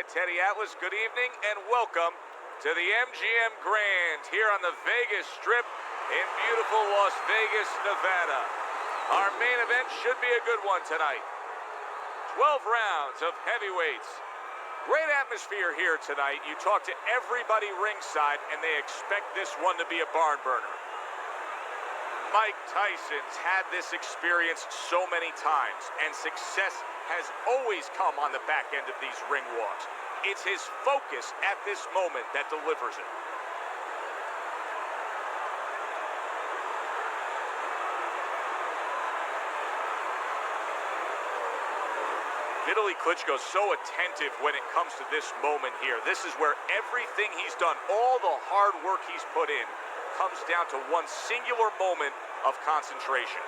right, Teddy Atlas, good evening and welcome to the MGM Grand here on the Vegas Strip in beautiful Las Vegas, Nevada. Our main event should be a good one tonight. 12 rounds of heavyweights. Great atmosphere here tonight. You talk to everybody ringside and they expect this one to be a barn burner. Mike Tyson's had this experience so many times, and success has always come on the back end of these ring walks. It's his focus at this moment that delivers it. Vitaly Klitschko's so attentive when it comes to this moment here. This is where everything he's done, all the hard work he's put in, comes down to one singular moment of concentration.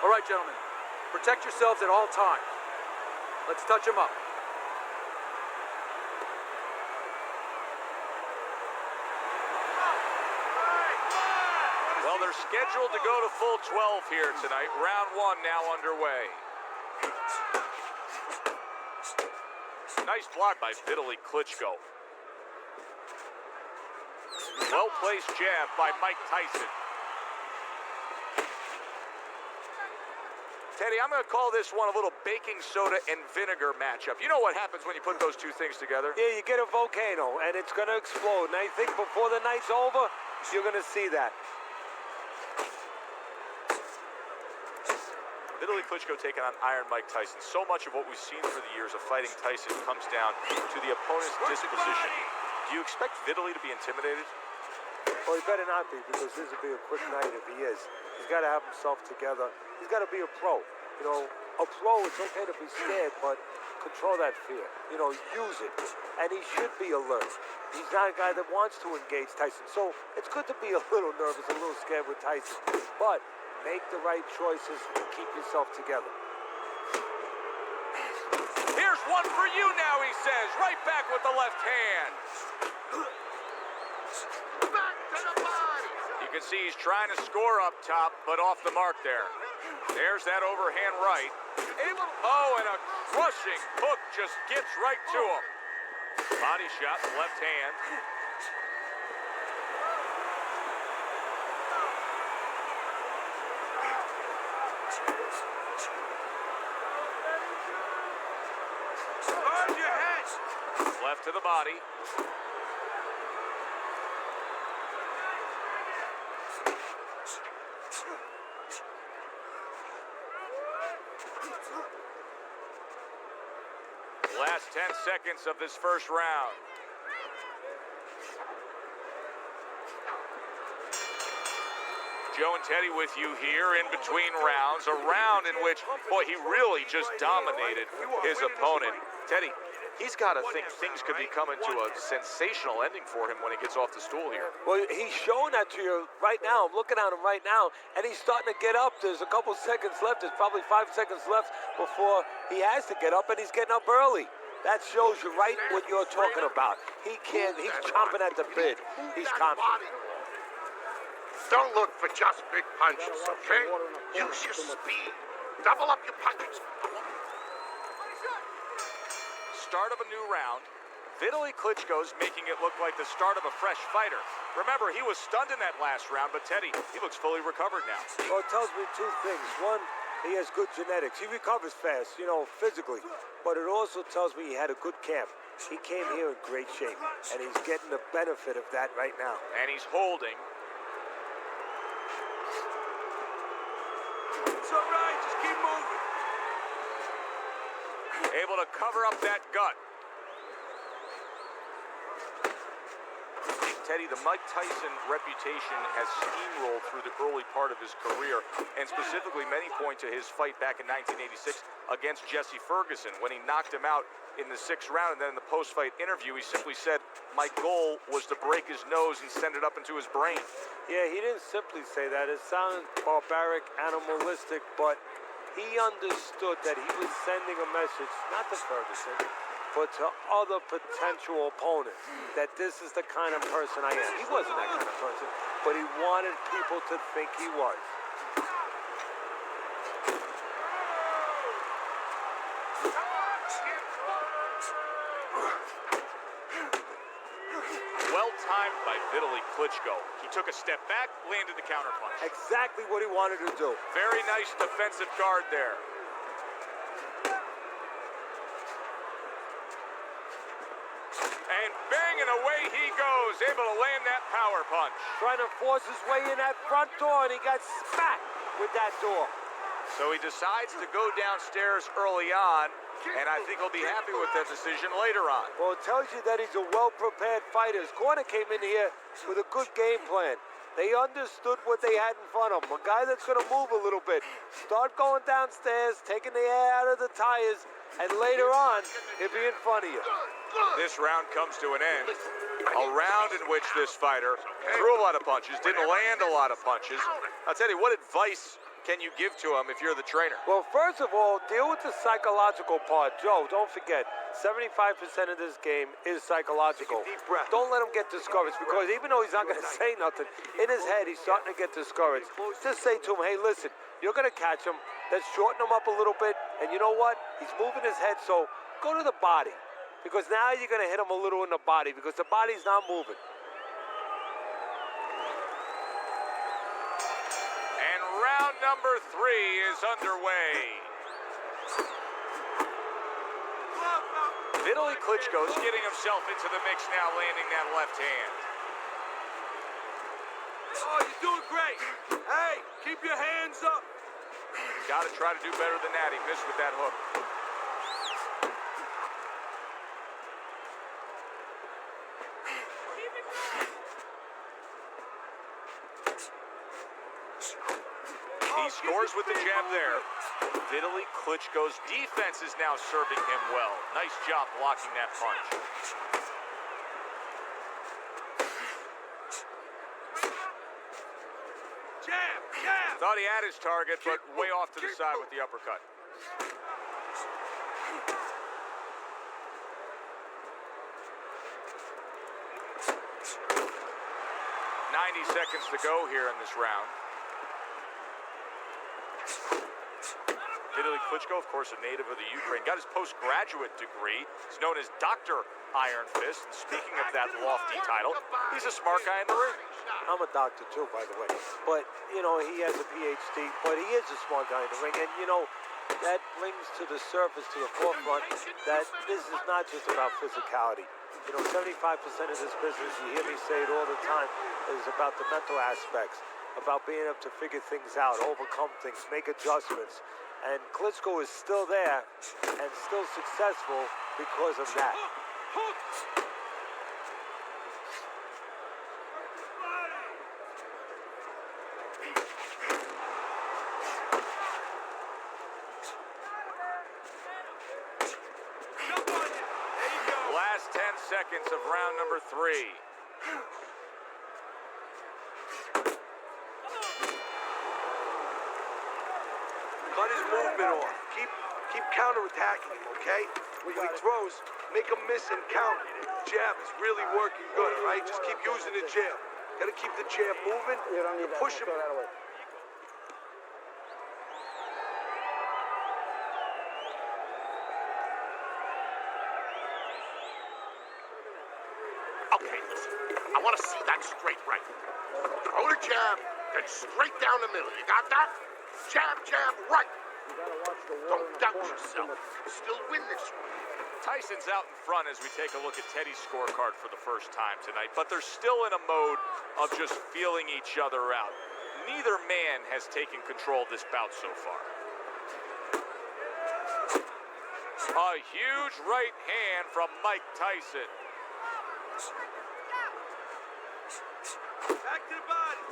All right, gentlemen, protect yourselves at all times. Let's touch them up. Well, they're scheduled to go to full 12 here tonight. Round one now underway. Nice block by Vitaly Klitschko. Well-placed jab by Mike Tyson. Teddy, I'm going to call this one a little baking soda and vinegar matchup. You know what happens when you put those two things together? Yeah, you get a volcano, and it's going to explode. And I think before the night's over, you're going to see that. Vitaly Klitschko taking on Iron Mike Tyson. So much of what we've seen for the years of fighting Tyson comes down to the opponent's disposition. Do you expect Vitaly to be intimidated? Well, he better not be, because this will be a quick night if he is. He's got to have himself together. He's got to be a pro. You know, a pro, it's okay to be scared, but control that fear. You know, use it. And he should be alert. He's not a guy that wants to engage Tyson. So it's good to be a little nervous, a little scared with Tyson. But make the right choices and keep yourself together. Here's one for you now, he says. Right back with the left hand. You can see he's trying to score up top, but off the mark there. There's that overhand right. Oh, and a crushing hook just gets right to him. Body shot, left hand. Left to the body. Last 10 seconds of this first round. Joe and Teddy with you here in between rounds. A round in which, boy, he really just dominated his opponent. Teddy, he's got to think things could be coming to a sensational ending for him when he gets off the stool here. Well, he's showing that to you right now. I'm looking at him right now, and he's starting to get up. There's a couple seconds left. There's probably 5 seconds left before he has to get up, and he's getting up early. That shows you right what you're talking about. He's chomping at the bit. He's confident. Don't look for just big punches, okay? Use your speed. Double up your punches. Start of a new round. Vitaly Klitschko's making it look like the start of a fresh fighter. Remember, he was stunned in that last round, but Teddy, he looks fully recovered now. Well, it tells me two things. One, he has good genetics. He recovers fast, you know, physically. But it also tells me he had a good camp. He came here in great shape, and he's getting the benefit of that right now. And he's holding. It's all right. Just keep moving. Able to cover up that gut. Teddy, the Mike Tyson reputation has steamrolled through the early part of his career, and specifically many point to his fight back in 1986 against Jesse Ferguson when he knocked him out in the 6th round. And then in the post-fight interview, he simply said, "My goal was to break his nose and send it up into his brain." Yeah, he didn't simply say that. It sounded barbaric, animalistic, but he understood that he was sending a message, not to Ferguson, but to other potential opponents, that this is the kind of person I am. He wasn't that kind of person, but he wanted people to think he was. Well timed by Vitaly Klitschko. He took a step back, landed the counterpunch. Exactly what he wanted to do. Very nice defensive guard there. And banging away he goes, able to land that power punch. Trying to force his way in that front door, and he got smacked with that door. So he decides to go downstairs early on, and I think he'll be happy with that decision later on. Well, it tells you that he's a well-prepared fighter. His corner came in here with a good game plan. They understood what they had in front of him. A guy that's going to move a little bit. Start going downstairs, taking the air out of the tires, and later on, he'll be in front of you. This round comes to an end. A round in which this fighter threw a lot of punches, didn't land a lot of punches. I'll tell you, what advice can you give to him if you're the trainer? Well, first of all, deal with the psychological part. Joe, don't forget, 75% of this game is psychological. Deep breath. Don't let him get discouraged, because even though he's not going to say nothing, in his head, he's starting to get discouraged. Just say to him, hey, listen, you're going to catch him. Let's shorten him up a little bit. And you know what? He's moving his head, so go to the body. Because now you're going to hit him a little in the body, because the body's not moving. And round number 3 is underway. Vitaly Klitschko's getting himself into the mix now, landing that left hand. Oh, you're doing great. Hey, keep your hands up. Got to try to do better than that. He missed with that hook. He scores with the jab there. Vitaly Klitschko's defense is now serving him well. Nice job blocking that punch. Jab, jab. Thought he had his target, but way off to the side with the uppercut. 90 seconds to go here in this round. Vitaly Klitschko, of course, a native of the Ukraine, got his postgraduate degree. He's known as Dr. Iron Fist. And speaking of that lofty title, he's a smart guy in the ring. I'm a doctor too, by the way. But, you know, he has a PhD, but he is a smart guy in the ring. And, you know, that brings to the surface, to the forefront, that this is not just about physicality. You know, 75% of this business, you hear me say it all the time, is about the mental aspects, about being able to figure things out, overcome things, make adjustments. And Klitschko is still there and still successful because of that. Last 10 seconds of round number 3. Cut his movement off. Keep counterattacking him, okay? When he throws, make him miss and count. Jab is really working good, all right? Just keep using the jab. Gotta keep the jab moving and push him. Okay, listen. I want to see that straight right. Throw the jab, then straight down the middle. You got that? Jab, jab, right. Don't doubt yourself. Still win this one. Tyson's out in front as we take a look at Teddy's scorecard for the first time tonight, but they're still in a mode of just feeling each other out. neither man has taken control of this bout so far. A huge right hand from Mike Tyson. Back to the body.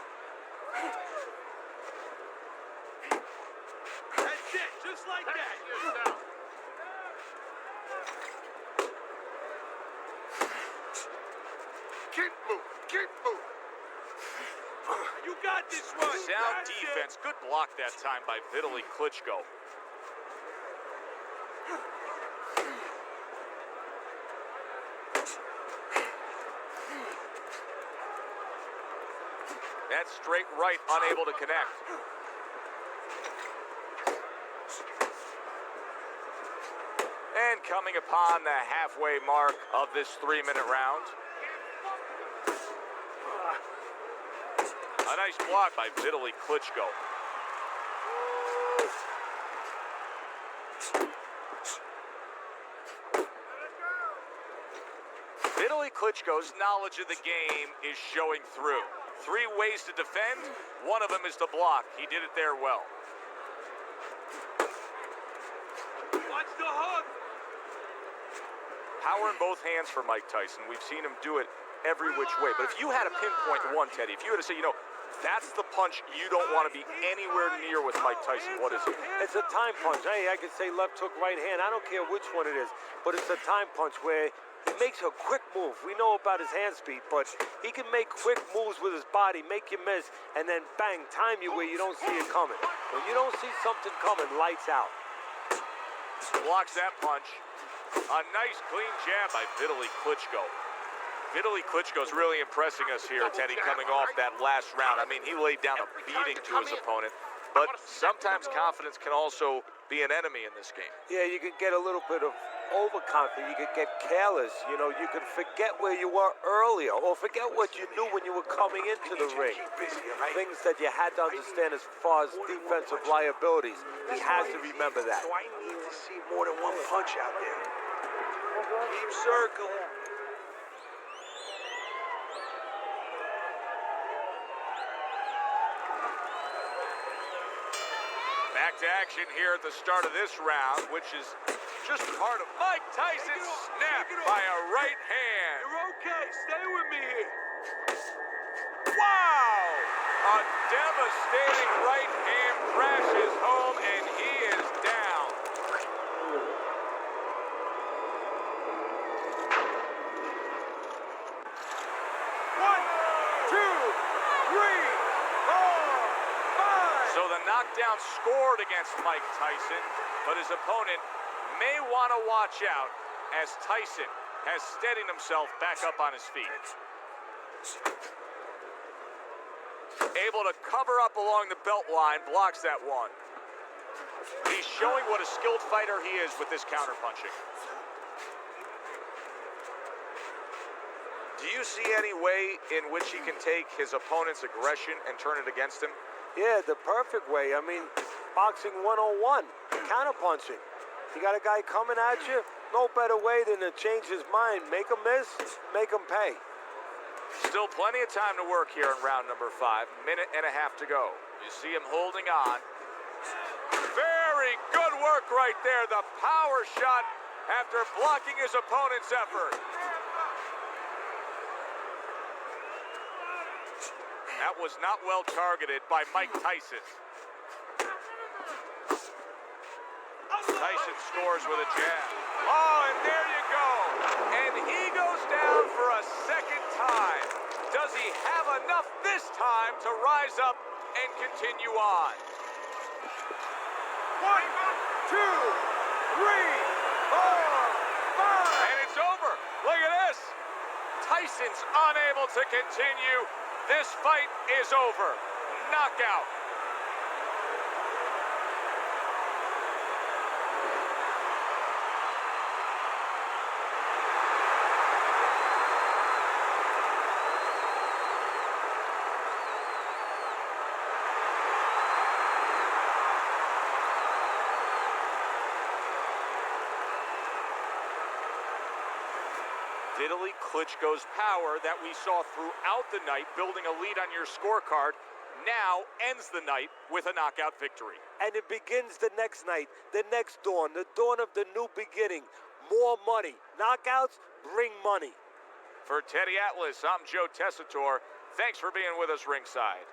That's it, just like that. Keep moving, keep moving. You got this one. Sound That's defense. it. Good block that time by Vitaly Klitschko. That straight right unable to connect. And coming upon the halfway mark of this 3-minute round. A nice block by Vitaly Klitschko. Vitaly Klitschko's knowledge of the game is showing through. 3 ways to defend, one of them is to block. He did it there well. Watch the hook. Power in both hands for Mike Tyson. We've seen him do it every which way. But if you had to pinpoint one, Teddy, if you had to say, you know, that's the punch you don't want to be anywhere near with Mike Tyson, what is it? It's a time punch. Hey, I could say left hook, right hand. I don't care which one it is, but it's a time punch where he makes a quick move. We know about his hand speed, but he can make quick moves with his body, make you miss, and then bang, time you where you don't see it coming. When you don't see something coming, lights out. Blocks that punch. A nice clean jab by Vitaly Klitschko. Vitaly Klitschko's really impressing us here, Teddy, coming off that last round. I mean, he laid down a beating to his opponent, but sometimes confidence can also be an enemy in this game. Yeah, you could get a little bit of overconfident. You could get careless. You know, you could forget where you were earlier or forget what you knew when you were coming into the ring. Things that you had to understand as far as defensive liabilities. He has to remember that. So I need to see more than one punch out there. Keep circling. Back to action here at the start of this round, which is just part of Mike Tyson's snap by a right hand. You're okay. Stay with me here. Wow! A devastating right hand crashes home, and he is down. One, two, three, four, five. So the knockdown scored against Mike Tyson, but his opponent may want to watch out as Tyson has steadied himself back up on his feet. Able to cover up along the belt line, blocks that one. He's showing what a skilled fighter he is with this counterpunching. Do you see any way in which he can take his opponent's aggression and turn it against him? Yeah, the perfect way. I mean, boxing 101, counterpunching. You got a guy coming at you, no better way than to change his mind. Make him miss, make him pay. Still plenty of time to work here in round number 5. Minute and a half to go. You see him holding on. Very good work right there. The power shot after blocking his opponent's effort. That was not well targeted by Mike Tyson. Tyson scores with a jab. Oh, and there you go. And he goes down for a second time. Does he have enough this time to rise up and continue on? 1, 2, 3, 4, 5. And it's over. Look at this. Tyson's unable to continue. This fight is over. Knockout. Vitaly Klitschko's power that we saw throughout the night, building a lead on your scorecard, now ends the night with a knockout victory. And it begins the next night, the next dawn, the dawn of the new beginning. More money. Knockouts bring money. For Teddy Atlas, I'm Joe Tessitore. Thanks for being with us ringside.